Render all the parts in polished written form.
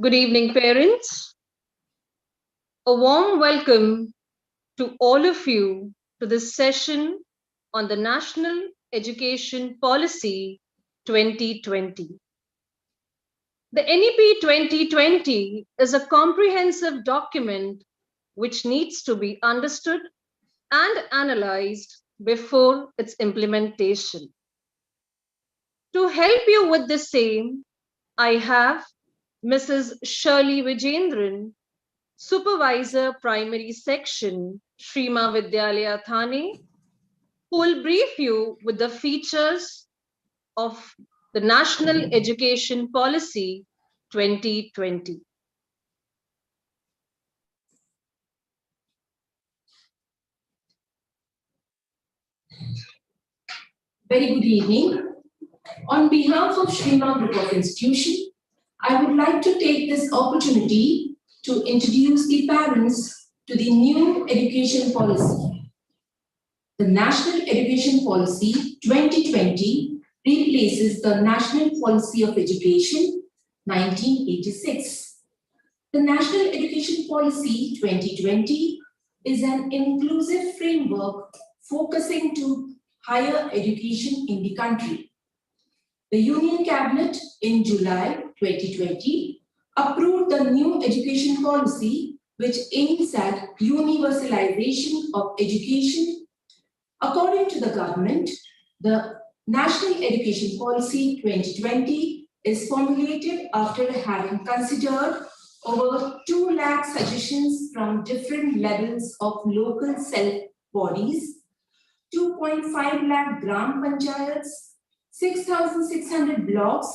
Good evening, parents. A warm welcome to all of you to this session on the National Education Policy 2020. The NEP 2020 is a comprehensive document which needs to be understood and analyzed before its implementation. To help you with the same, I have Mrs. Shirley Vijendran, Supervisor Primary Section, Shrima Vidyalaya Thane, who will brief you with the features of the National Education Policy 2020. Very good evening. On behalf of Shrima Group of Institution, I would like to take this opportunity to introduce the parents to the new education policy. The National Education Policy 2020 replaces the National Policy of Education 1986. The National Education Policy 2020 is an inclusive framework focusing to higher education in the country. The Union Cabinet in July 2020 approved the new education policy which aims at universalization of education. According to the government, the National Education Policy 2020 is formulated after having considered over 2 lakh suggestions from different levels of local self-bodies, 2.5 lakh gram panchayats, 6,600 blocks,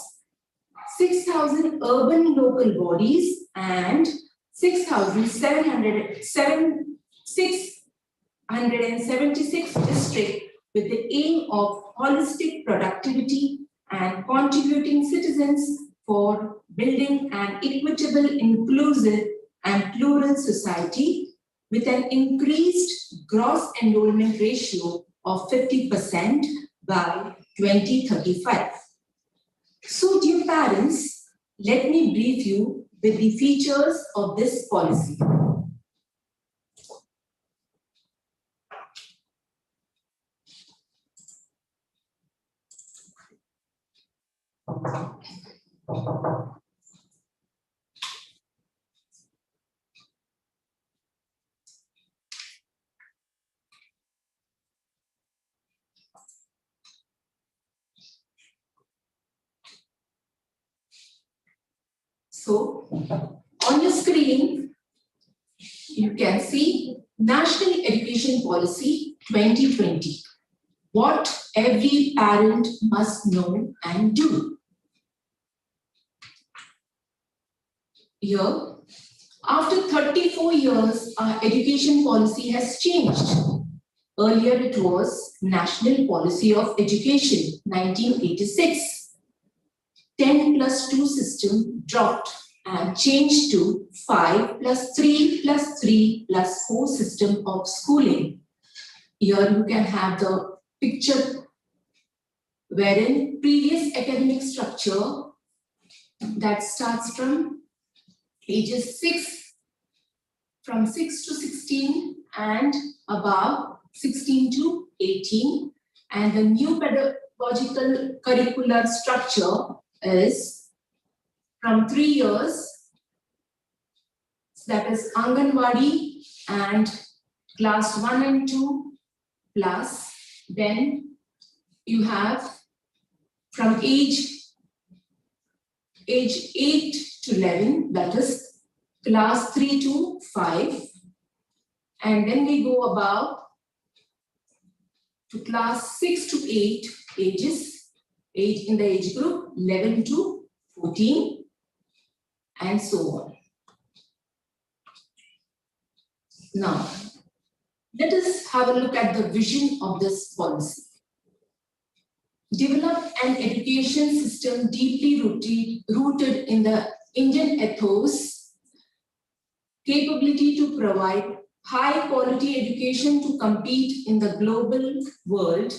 6,000 urban local bodies, and 676 districts with the aim of holistic productivity and contributing citizens for building an equitable, inclusive, and plural society with an increased gross enrollment ratio of 50% by 2035. So, dear parents, let me brief you with the features of this policy. So, on your screen, you can see National Education Policy 2020. What every parent must know and do. Here, after 34 years, our education policy has changed. Earlier, it was National Policy of Education, 1986. 10+2 system dropped and change to 5 plus 3 plus 3 plus 4 system of schooling. Here you can have the picture wherein previous academic structure that starts from ages 6, from 6 to 16 and above 16 to 18, and the new pedagogical curricular structure is from 3 years, that is Anganwadi and class 1 and 2 plus, then you have from age 8 to 11, that is class 3 to 5, and then we go above to class 6 to 8 ages, 8 in the age group, 11 to 14, and so on. Now, let us have a look at the vision of this policy. Develop an education system deeply rooted in the Indian ethos, capability to provide high quality education to compete in the global world.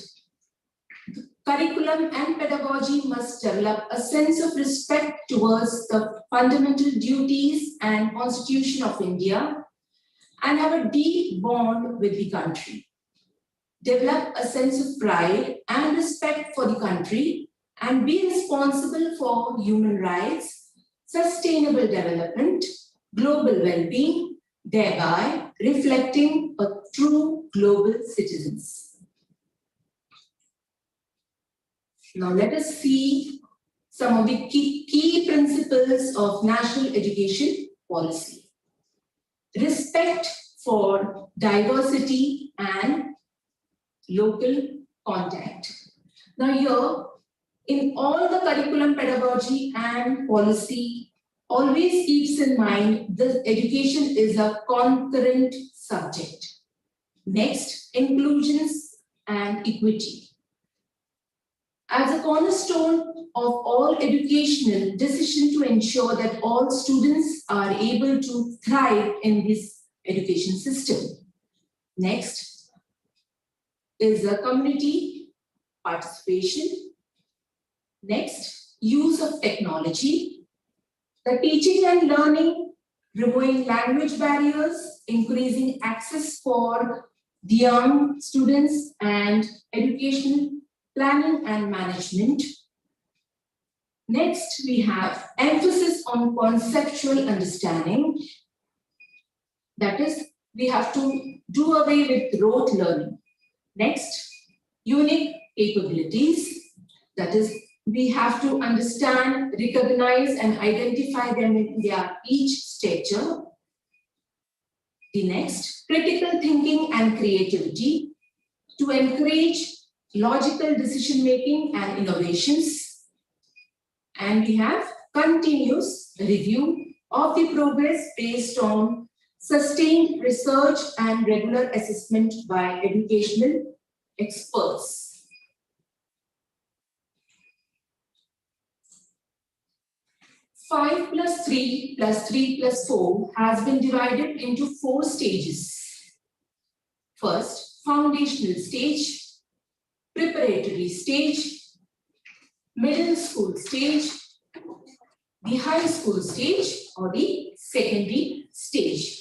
Curriculum and pedagogy must develop a sense of respect towards the fundamental duties and Constitution of India and have a deep bond with the country. Develop a sense of pride and respect for the country and be responsible for human rights, sustainable development, global well-being, thereby reflecting a true global citizens. Now let us see some of the key principles of national education policy. Respect for diversity and local contact. Now here, in all the curriculum, pedagogy and policy, always keeps in mind that education is a concurrent subject. Next, inclusions and equity. As a cornerstone of all educational decision to ensure that all students are able to thrive in this education system. Next is a community participation. Next, use of technology. The teaching and learning, removing language barriers, increasing access for the young students and educational planning and management. Next, we have emphasis on conceptual understanding. That is, we have to do away with rote learning. Next, unique capabilities. That is, we have to understand, recognize, and identify them in their each stature. The next, critical thinking and creativity to encourage logical decision-making and innovations. And we have continuous review of the progress based on sustained research and regular assessment by educational experts. Five plus 3 plus 3 plus 4 has been divided into 4 stages. First, foundational stage, preparatory stage, middle school stage, the high school stage, or the secondary stage.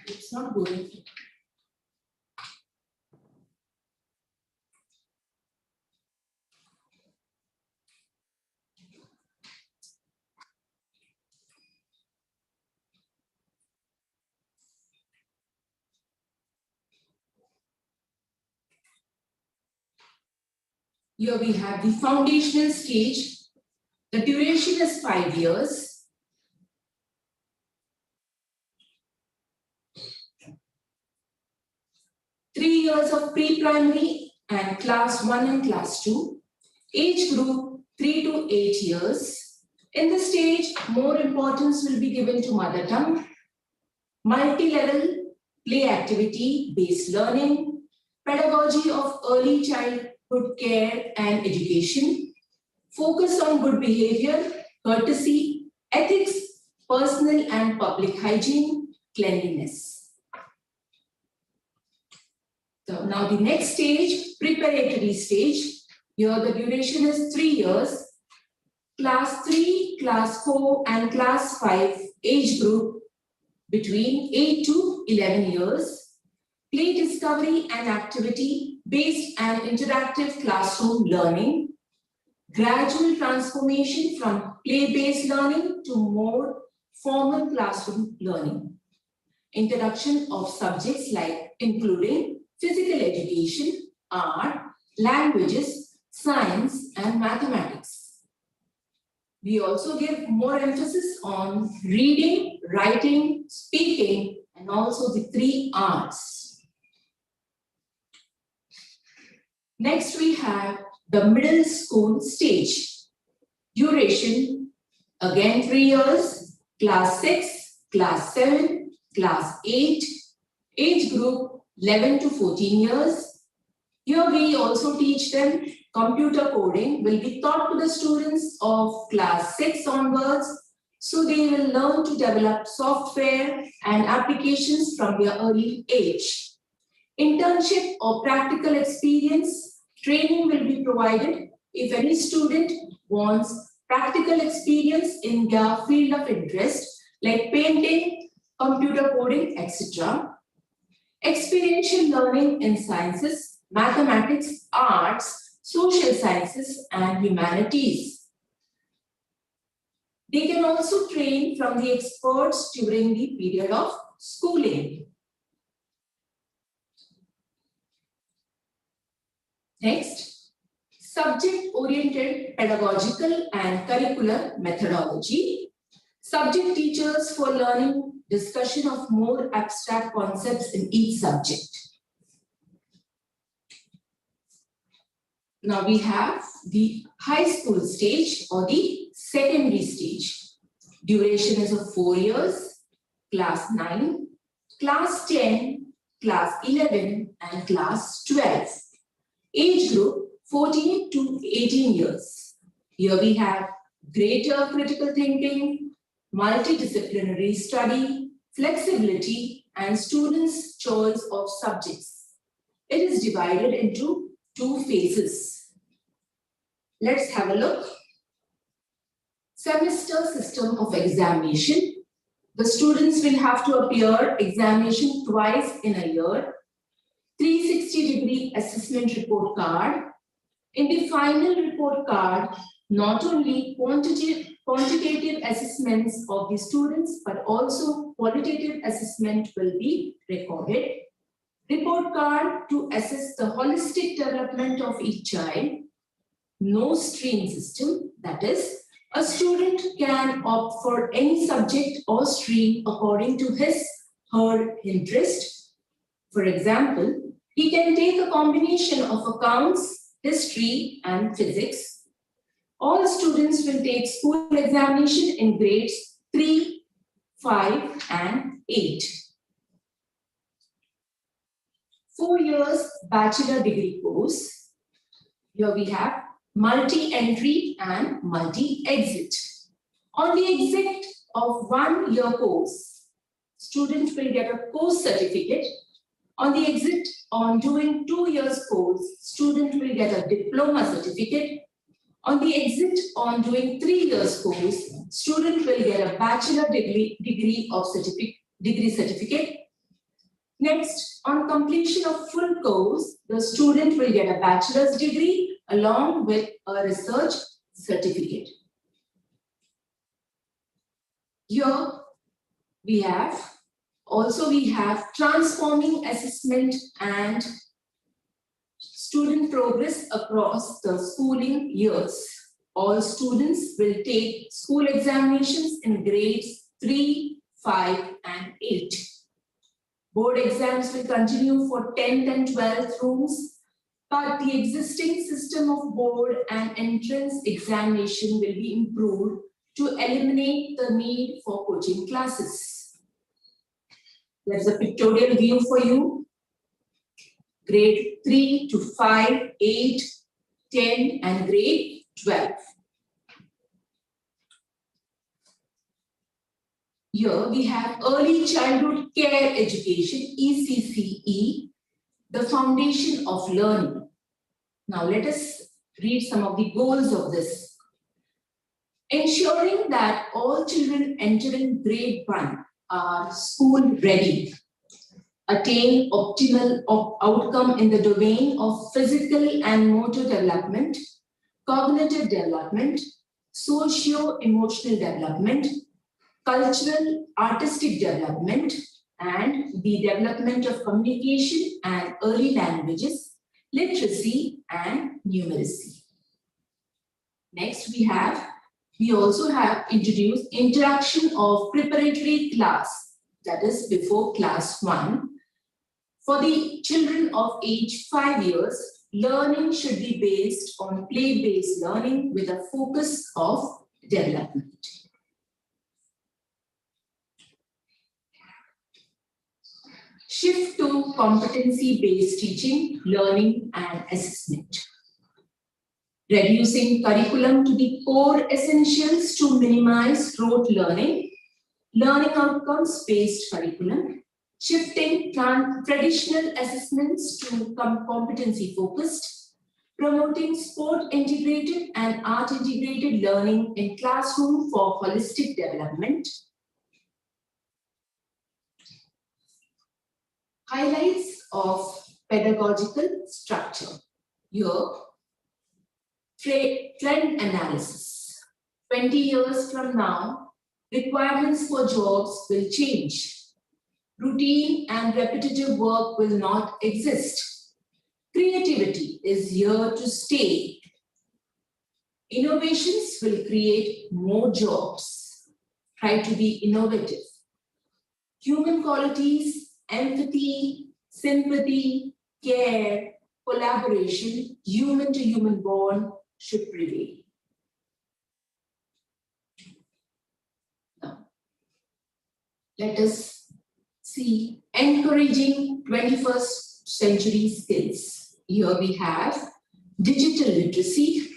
It's not going. Here we have the foundational stage. The duration is 5 years. Three years of pre-primary and class 1 and class 2. Age group 3 to 8 years. In this stage, more importance will be given to mother tongue, multi-level play activity-based learning, pedagogy of early childhood care and education, focus on good behavior, courtesy, ethics, personal and public hygiene, cleanliness. So now the next stage, preparatory stage. Here the duration is 3 years. Class 3, Class 4 and Class 5 age group between 8 to 11 years. Play discovery and activity based and interactive classroom learning. Gradual transformation from play-based learning to more formal classroom learning. Introduction of subjects like including physical education, art, languages, science, and mathematics. We also give more emphasis on reading, writing, speaking, and also the 3 arts. Next, we have the middle school stage. Duration, again 3 years, class 6, class 7, class 8, age group 11 to 14 years. Here we also teach them computer coding will be taught to the students of class 6 onwards, so they will learn to develop software and applications from their early age. Internship or practical experience training will be provided if any student wants practical experience in their field of interest like painting, computer coding, etc. Experiential learning in sciences, mathematics, arts, social sciences, and humanities. They can also train from the experts during the period of schooling. Next, subject-oriented pedagogical and curricular methodology. Subject teachers for learning discussion of more abstract concepts in each subject. Now we have the high school stage or the secondary stage. Duration is of 4 years, class 9, class 10, class 11, and class 12. Age group 14 to 18 years. Here we have greater critical thinking, multidisciplinary study, flexibility, and students' choice of subjects. It is divided into 2 phases. Let's have a look. Semester system of examination. The students will have to appear examination twice in a year. 360-degree assessment report card. In the final report card, not only quantitative assessments of the students, but also qualitative assessment will be recorded. Report card to assess the holistic development of each child. No stream system, that is, a student can opt for any subject or stream according to his/her interest. For example, he can take a combination of accounts, history, and physics. All students will take school examination in grades 3, 5, and 8. 4 years bachelor degree course. Here we have multi-entry and multi-exit. On the exit of 1 year course, student will get a course certificate. On the exit on doing 2 years course, student will get a diploma certificate. On the exit on doing 3 years course, student will get a bachelor degree certificate. Next, on completion of full course, the student will get a bachelor's degree along with a research certificate. Here we have transforming assessment and student progress across the schooling years. All students will take school examinations in grades 3, 5, and 8. Board exams will continue for 10th and 12th rooms, but the existing system of board and entrance examination will be improved to eliminate the need for coaching classes. There's a pictorial view for you. Grade 3 to 5, 8, 10, and grade 12. Here we have Early Childhood Care Education, ECCE, the foundation of learning. Now let us read some of the goals of this. Ensuring that all children entering grade 1 are school ready, attain optimal outcome in the domain of physical and motor development, cognitive development, socio-emotional development, cultural, artistic development, and the development of communication and early languages, literacy, and numeracy. Next, we also have introduced introduction of preparatory class, that is before class 1. For the children of age 5 years, learning should be based on play-based learning with a focus of development. Shift to competency-based teaching, learning, and assessment. Reducing curriculum to the core essentials to minimize rote learning, learning outcomes-based curriculum, shifting traditional assessments to competency-focused, promoting sport-integrated and art-integrated learning in classroom for holistic development. Highlights of pedagogical structure. Here, trend analysis. 20 years from now, requirements for jobs will change. Routine and repetitive work will not exist. Creativity is here to stay. Innovations will create more jobs. Try to be innovative. Human qualities, empathy, sympathy, care, collaboration, human-to-human bond should prevail. Now, let us see encouraging 21st century skills. Here we have digital literacy,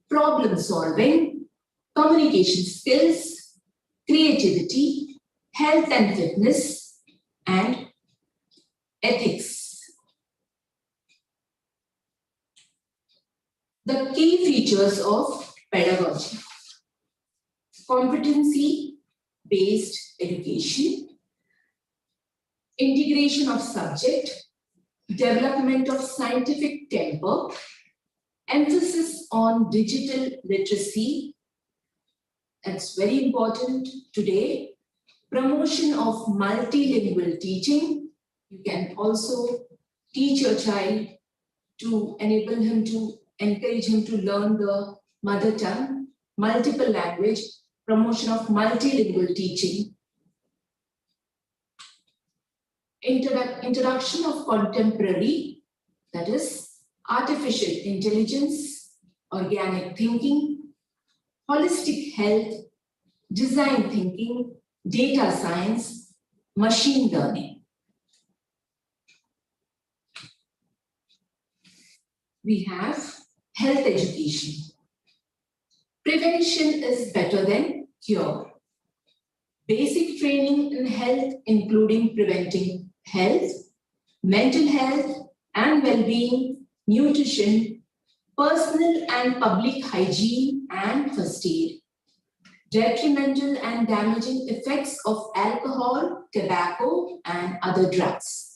problem solving, communication skills, creativity, health and fitness, and ethics. The key features of pedagogy. Competency-based education, integration of subject, development of scientific temper, emphasis on digital literacy, that's very important today, promotion of multilingual teaching. You can also teach your child to encourage him to learn the mother tongue, multiple language, promotion of multilingual teaching. Introduction of contemporary, that is artificial intelligence, organic thinking, holistic health, design thinking, data science, machine learning. We have health education. Prevention is better than cure. Basic training in health, including preventing health, mental health and well-being, nutrition, personal and public hygiene and first aid, detrimental and damaging effects of alcohol, tobacco, and other drugs.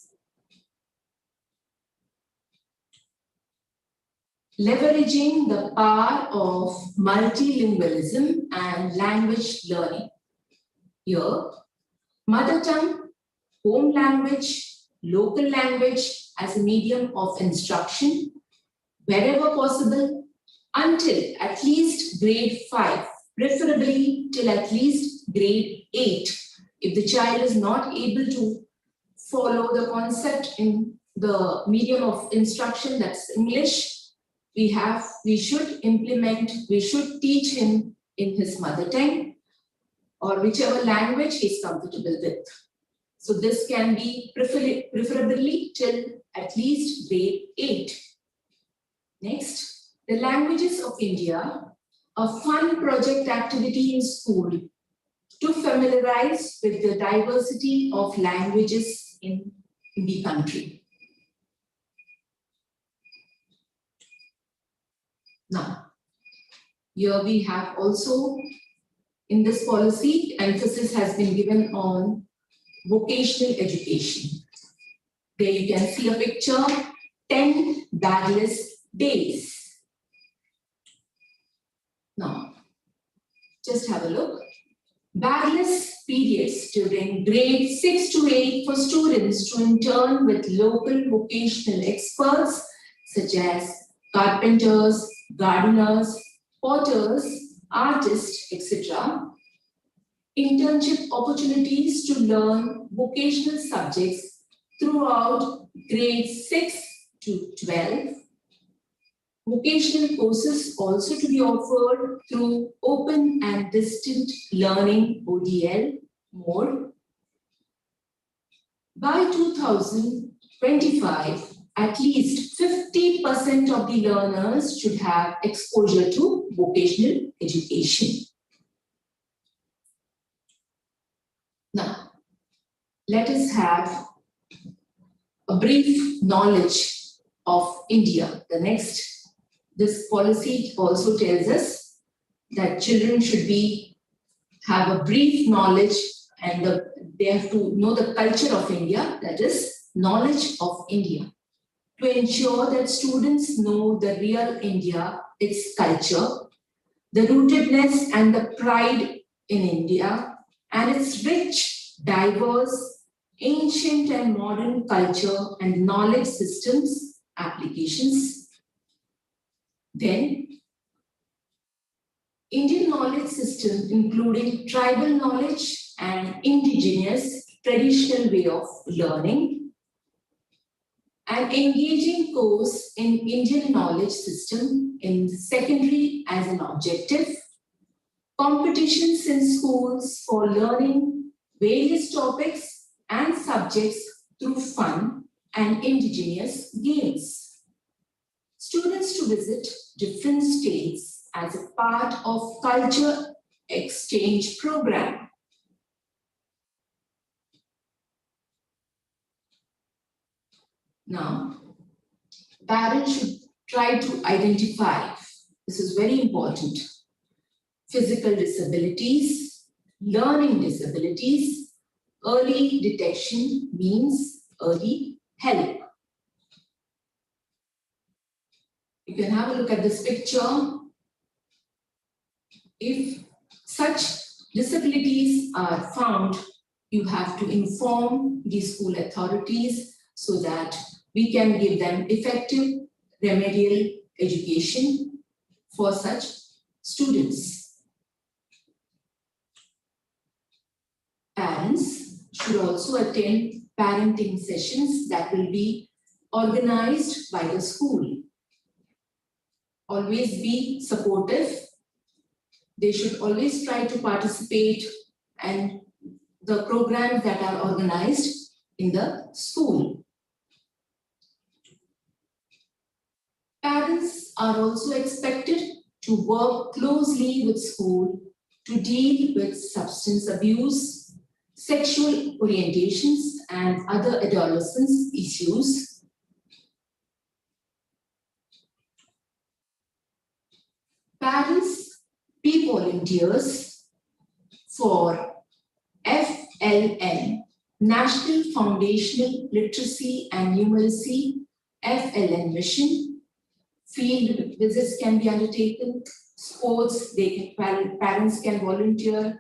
Leveraging the power of multilingualism and language learning. Here, mother tongue, home language, local language as a medium of instruction, wherever possible, until at least grade 5, preferably till at least grade 8. If the child is not able to follow the concept in the medium of instruction, that's English, we should teach him in his mother tongue or whichever language he is comfortable with. So this can be preferably till at least grade 8. Next, the languages of India, a fun project activity in school to familiarize with the diversity of languages in the country. Now, here we have also, in this policy, emphasis has been given on vocational education. There you can see a picture, 10 bagless days. Now, just have a look. Bagless periods during grade 6 to 8 for students to intern with local vocational experts such as carpenters, gardeners, potters, artists, etc. Internship opportunities to learn vocational subjects throughout grades 6 to 12. Vocational courses also to be offered through open and distant learning ODL mode. By 2025, at least 50% of the learners should have exposure to vocational education. Now, let us have a brief knowledge of India. This policy also tells us that children should have a brief knowledge and they have to know the culture of India, that is knowledge of India, to ensure that students know the real India, its culture, the rootedness and the pride in India, and its rich, diverse, ancient and modern culture and knowledge systems, applications. Then, Indian knowledge system, including tribal knowledge and indigenous traditional way of learning, an engaging course in Indian knowledge system in secondary as an objective, competitions in schools for learning various topics and subjects through fun and indigenous games. Students to visit different states as a part of culture exchange program. Now, parents should try to identify, this is very important, physical disabilities, learning disabilities. Early detection means early help. You can have a look at this picture. If such disabilities are found, you have to inform the school authorities so that we can give them effective remedial education for such students. Parents should also attend parenting sessions that will be organized by the school. Always be supportive. They should always try to participate in the programs that are organized in the school. Parents are also expected to work closely with school to deal with substance abuse, sexual orientations, and other adolescence issues. Parents be volunteers for FLN, National Foundational Literacy and Numeracy, FLN mission. Field visits can be undertaken. Sports, parents can volunteer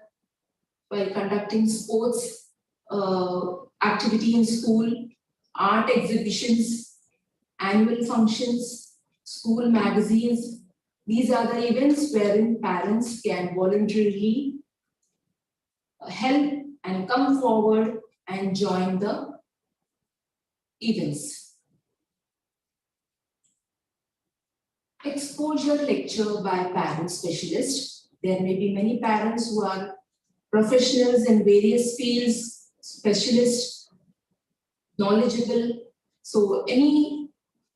while conducting sports activity in school, art exhibitions, annual functions. school magazines. These are the events wherein parents can voluntarily help and come forward and join the events. Exposure lecture by parent specialist. There may be many parents who are professionals in various fields, specialists, knowledgeable. So any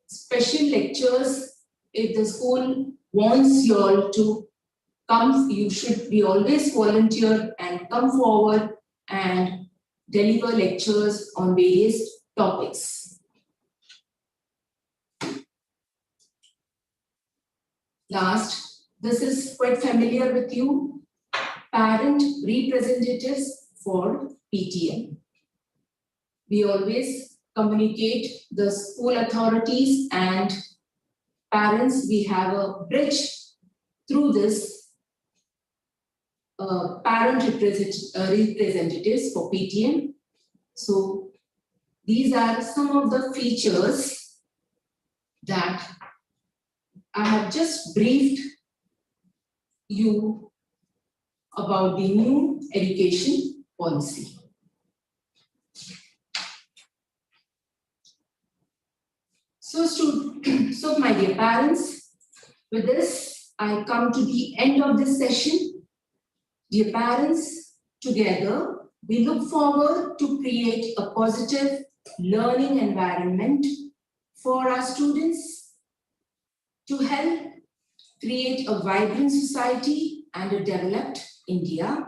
special lectures, if the school wants you all to come, you should be always volunteer and come forward and deliver lectures on various topics. Last, this is quite familiar with you, parent representatives for PTM. We always communicate the school authorities and parents. We have a bridge through this parent representatives for PTM. So these are some of the features that I have just briefed you about the new education policy. So my dear parents, with this, I come to the end of this session. Dear parents, together, we look forward to create a positive learning environment for our students to help create a vibrant society and a developed India.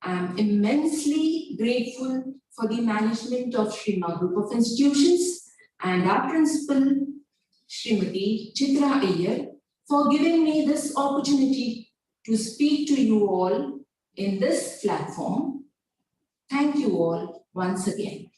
I'm immensely grateful for the management of Shrima Group of Institutions and our principal, Srimati Chitra Iyer, for giving me this opportunity to speak to you all in this platform. Thank you all once again.